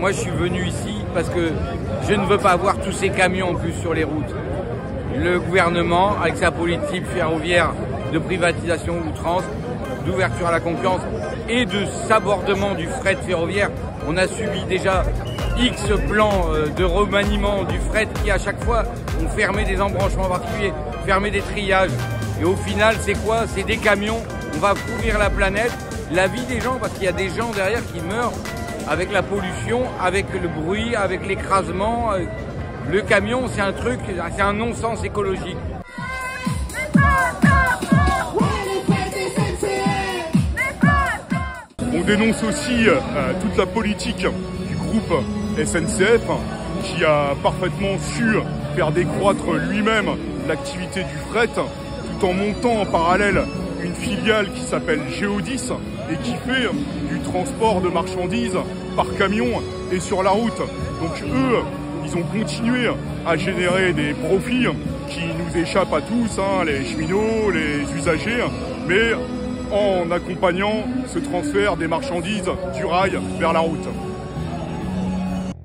Moi, je suis venu ici parce que je ne veux pas voir tous ces camions en plus sur les routes. Le gouvernement, avec sa politique ferroviaire de privatisation outrance, d'ouverture à la concurrence et de sabordement du fret ferroviaire, on a subi déjà X plans de remaniement du fret qui à chaque fois ont fermé des embranchements particuliers, fermé des triages. Et au final, c'est quoi? C'est des camions. On va pourrir la planète, la vie des gens, parce qu'il y a des gens derrière qui meurent avec la pollution, avec le bruit, avec l'écrasement. Le camion, c'est un truc, c'est un non-sens écologique. On dénonce aussi toute la politique du groupe SNCF qui a parfaitement su faire décroître lui-même l'activité du fret tout en montant en parallèle une filiale qui s'appelle Géodis et qui fait du transport de marchandises par camion et sur la route. Donc eux, ils ont continué à générer des profits qui nous échappent à tous, les cheminots, les usagers, mais en accompagnant ce transfert des marchandises du rail vers la route.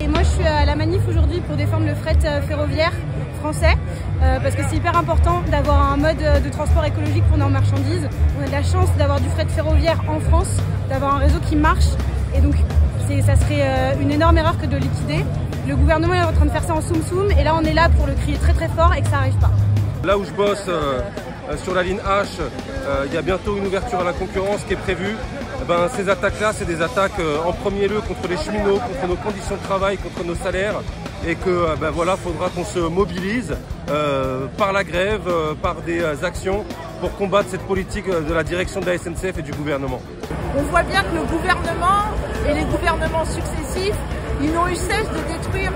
Et moi je suis à la manif aujourd'hui pour défendre le fret ferroviaire français parce que c'est hyper important d'avoir un mode de transport écologique pour nos marchandises. On a de la chance d'avoir du fret ferroviaire en France, d'avoir un réseau qui marche et donc ça serait une énorme erreur que de liquider. Le gouvernement est en train de faire ça en soum-soum et là on est là pour le crier très très fort et que ça n'arrive pas. Là où je bosse, sur la ligne H, il y a bientôt une ouverture à la concurrence qui est prévue. Ces attaques-là, c'est des attaques en premier lieu contre les cheminots, contre nos conditions de travail, contre nos salaires. Et que voilà, faudra qu'on se mobilise par la grève, par des actions pour combattre cette politique de la direction de la SNCF et du gouvernement. On voit bien que le gouvernement et les gouvernements successifs, ils n'ont eu cesse de détruire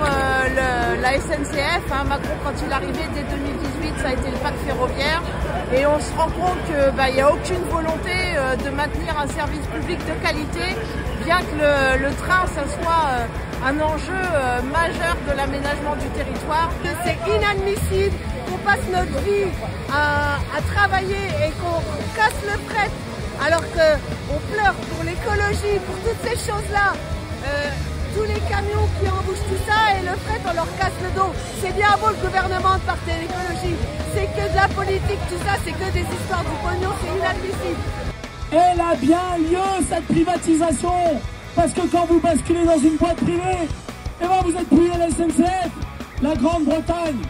la SNCF. Macron, quand il est arrivé dès 2018, ça a été le pacte ferroviaire. Et on se rend compte qu'il n'y a aucune volonté de maintenir un service public de qualité, bien que le train, ça soit un enjeu majeur de l'aménagement du territoire. C'est inadmissible qu'on passe notre vie à travailler et qu'on casse le fret, alors qu'on pleure pour l'écologie, pour toutes ces choses-là. Tous les camions qui embouchent tout ça et le fret, on leur casse le dos. C'est bien beau le gouvernement de partir l'écologie. C'est que de la politique, tout ça, c'est que des histoires du pognon, c'est inadmissible. Elle a bien lieu, cette privatisation. Parce que quand vous basculez dans une boîte privée, vous êtes plus à la SNCF. La Grande-Bretagne,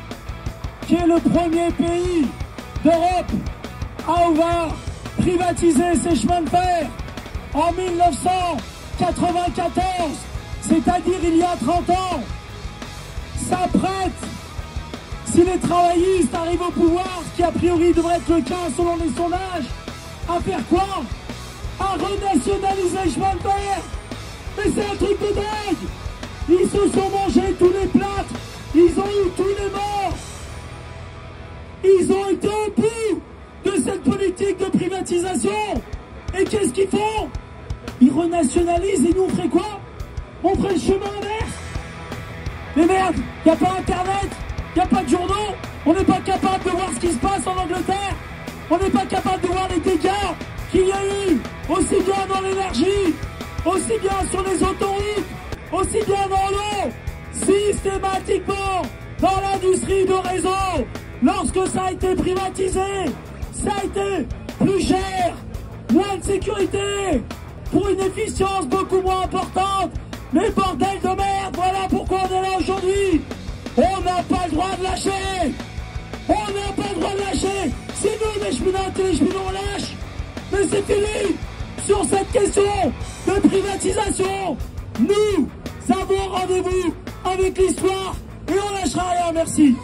qui est le premier pays d'Europe à avoir privatisé ses chemins de fer en 1994. C'est-à-dire il y a 30 ans, s'apprête, si les travaillistes arrivent au pouvoir, ce qui a priori devrait être le cas selon les sondages, à faire quoi? À renationaliser les chemins de fer. Mais c'est un truc de dingue. Ils se sont mangés tous les plâtres, ils ont eu tous les morts. Ils ont été au bout de cette politique de privatisation. Et qu'est-ce qu'ils font? Ils renationalisent et nous on ferait quoi? On ferait le chemin inverse. Mais merde, il n'y a pas internet, il n'y a pas de journaux, on n'est pas capable de voir ce qui se passe en Angleterre, on n'est pas capable de voir les dégâts qu'il y a eu, aussi bien dans l'énergie, aussi bien sur les autoroutes, aussi bien dans l'eau, systématiquement dans l'industrie de réseau. Lorsque ça a été privatisé, ça a été plus cher, moins de sécurité, pour une efficience beaucoup moins importante. Mais bordel de merde, voilà pourquoi on est là aujourd'hui. On n'a pas le droit de lâcher. On n'a pas le droit de lâcher. C'est nous les cheminotes et les cheminots, on lâche. Mais c'est fini. Sur cette question de privatisation, nous avons rendez-vous avec l'histoire et on lâchera rien. Merci.